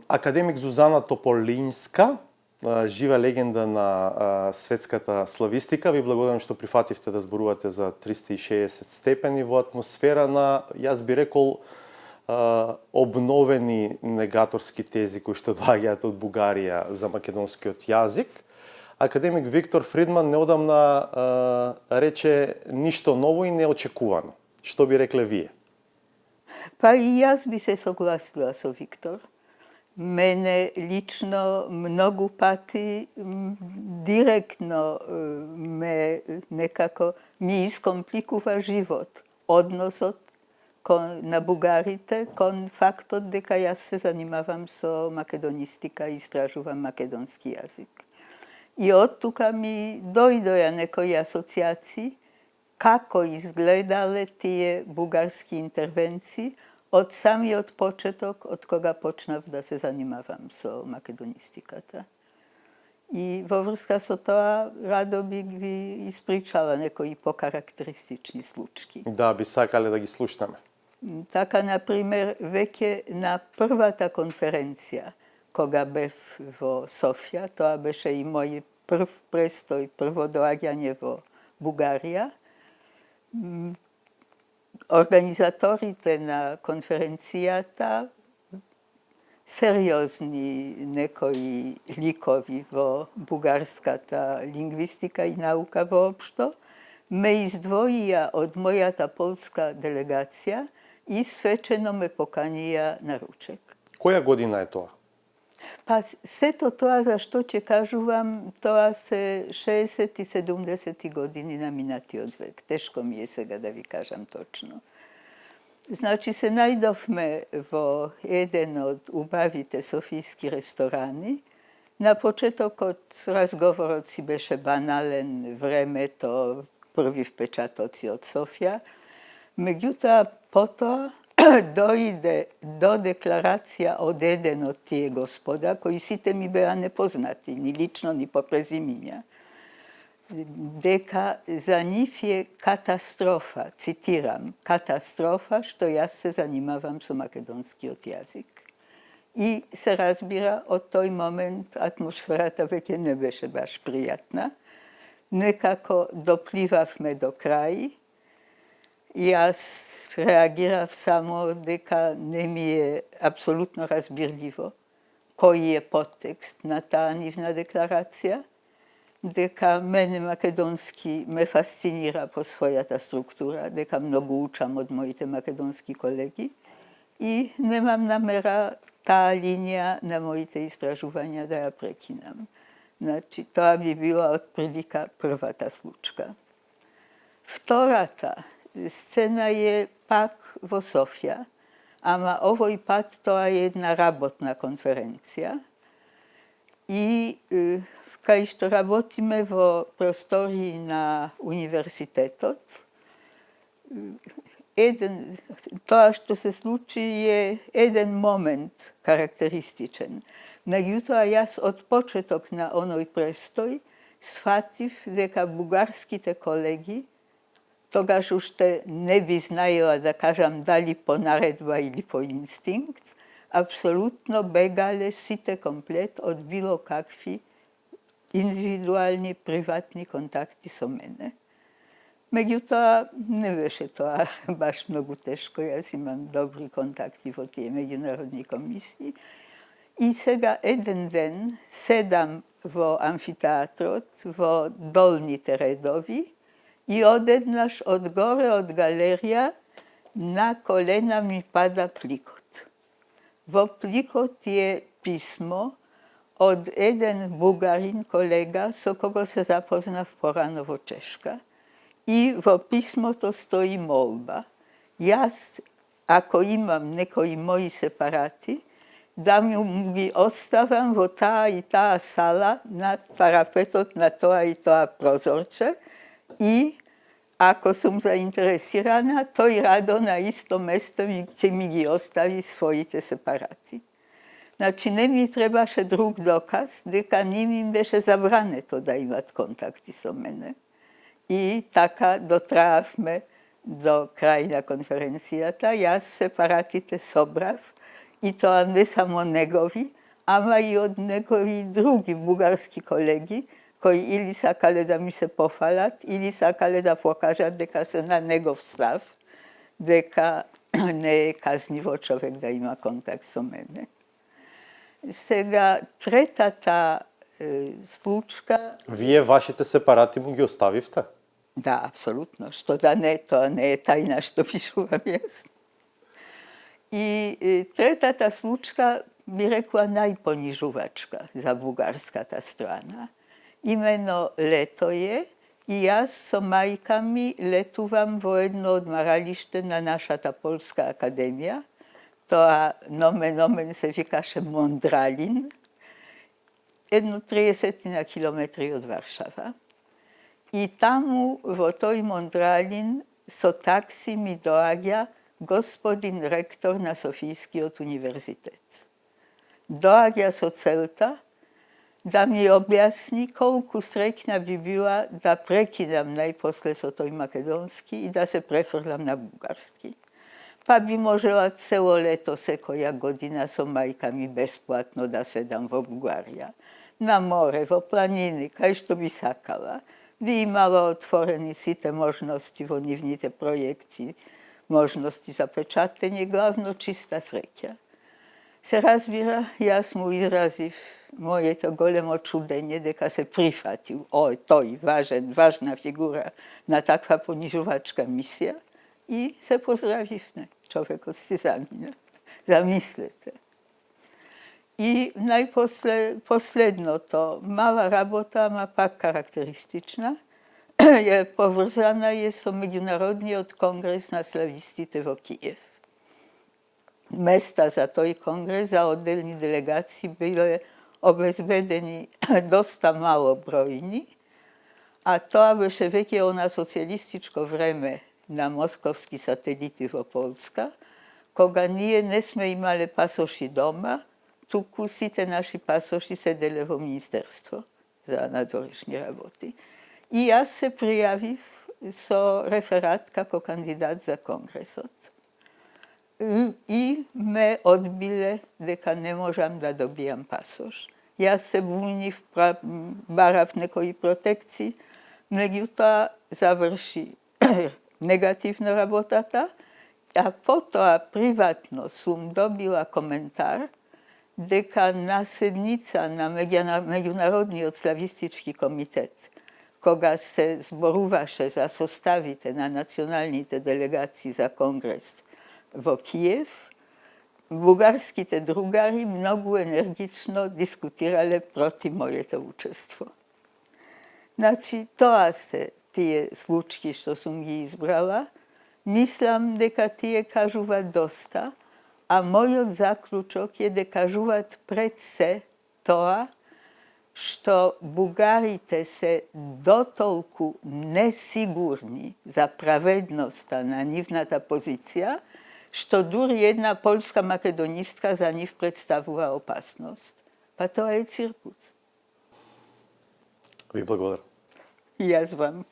Академик Зузана Тополинска, жива легенда на светската славистика. Ви благодарам што прифативте да зборувате за 360 степени во атмосфера на, јас би рекол, обновени негаторски тези кои што доаѓаат од Бугарија за македонскиот јазик. Академик Виктор Фридман неодамна рече ништо ново и неочекувано. Што би рекле вие? Па и јас би се согласила со Виктор. Мене лично многу пати директно ме некако ми искомпликува живот, односот на бугарите кон фактот дека јас се занимавам со македонистика и истражувам македонски јазик. И од тука ми дојдоја некои асоциации како изгледале тие бугарски интервенции од самиот почеток, од кога почнав да се занимавам со македонистиката. И во врска со тоа, радо би ви испричала некои покарактеристични случаи. Да, би сакале да ги слушнаме. Така, например, веќе на првата конференција, кога бев во Софија, тоа беше и мој прв престој, прво доаѓање во Бугарија, организаторите на конференцијата, сериозни некои ликови во бугарската лингвистика и наука воопшто, ме издвоија од мојата полска делегација и свечено ме поканија на ручек. Која година е тоа? Па сето тоа за што ќе кажувам, тоа се 60 и 70 години на минатиот век. Тешко ми е сега да ви кажам точно. Значи се најдовме во еден од убавите софијски ресторани. На почетокот разговорот си беше банален, времето, први впечатоци од Софија. Меѓутоа, потоа дојде до декларација од еден од тие господа, кои сите ми беа непознати, ни лично, ни по презимиња, дека за нив е катастрофа, цитирам, катастрофа што јас се занимавам со македонскиот јазик. И се разбира, од тој момент атмосферата веќе не беше баш пријатна. Некако допливавме до крај. Јас реагирав само дека не ми е апсолутно разбирливо кој е подтекст на таа нивна декларација, дека мене македонски ме фасцинира по својата структура, дека многу учам од моите македонски колеги и немам намера таа линија на моите истражувања да ја прекинам. Значи, тоа би била отприлика првата случка. Втората сцена е пак во Софија, ама овој пат тоа е една работна конференција и кај што работиме во простории на универзитетот. Тоа што се случи е еден момент карактеристичен. Меѓутоа, јас од почеток на оној престој сфатив дека бугарските колеги, тогаш уште не би знаела да кажам дали по наредба или по инстинкт, апсолутно бегале сите комплет од било какви индивидуални, приватни контакти со мене. Меѓутоа, не беше тоа баш многу тешко, јас имам добри контакти во тие меѓународни комисии. И сега еден ден седам во амфитеатрот, во долните редови, и одеднаш одгоре од галерија на колена ми пада пликот. Во пликот е писмо од еден бугарин колега со кого се запознав порано во Чешка. И во писмото стои молба. Јас, ако имам некои мои сепарати, да ми ги оставам во таа и таа сала на парапетот на тоа и тоа прозорче и ако сум заинтересирана, тој радо на исто место ќе ми ги остави своите сепарати. Значи, не ми требаше друг доказ дека ним им беше забрането да имат контакти со мене. И така дотраавме до крај на конференцијата. Јас сепаратите собрав I to не само негови, ама и од некои други бугарски колеги, кои или сакале да ми се пофалат, или сакале да покажат дека се на негов став, дека не е казниво човек да има контакт со мене. Сега, третата случка... Вие вашите сепарати му ги оставивте? Да, апсолутно. Што да не, тоа не е тајна што пишувам јас. И третата случка би рекла најпонижувачка за бугарската страна. Имено лето е и јас со мајка ми летувам во едно одмаралиште на нашата Полска академија. Тоа номен се викаше Мондралин, едно 30 на километри од Варшава. И таму во тој Мондралин со такси ми доаѓа господин ректор на Софијскиот универзитет. Доаѓа со целта да ми објасни колку среќна би била да прекидам најпосле со тој македонски и да се префрлам на бугарски. Па би можела цело лето секоја година со мајка ми бесплатно да седам во Бугарија. На море, во планини, кај што би сакала. Би имала отворени сите можности во нивните проекти, можности за печатење, главно чиста среќа. Се разбира, јас му изразив моето големо чудење дека се прифатил тој важна фигура на таква понижувачка мисија и се поздравивме. Човекот си замина. Замислете. И последното, мала работа, ама пак карактеристична, е поврзана со Меѓународниот конгрес на славистите во Киев. Места за тој конгрес за одделни делегации биле обезбедени доста мало бројни, а тоа беше веќе она социјалистичко време на московски сателити во Полска, кога ние не сме имале пасоши дома, туку сите наши пасоши седеле во Министерство за надворешни работи. И јас се пријавив со реферат како кандидат за Конгресот. И ме одбиле дека не можам да добијам пасош. Јас се бунив, барав некои протекции, меѓутоа заврши негативна работата, а потоа приватно сум добила коментар дека на седница на Меѓународниот славистички комитет, кога се зборуваше за составите на националните делегации за Конгрес во Киев, бугарските другари многу енергично дискутирале против моето учество. Значи, тоа се тие случаи што сум ги избрала. Мислам дека тие кажуваат доста, а мојот заклучок е дека кажуваат пред се тоа што бугарите се дотолку несигурни за праведноста на нивната позиција, што дури една полска македонистка за нив представува опасност. Па тоа е циркус. Ви благодарам. И јас вам.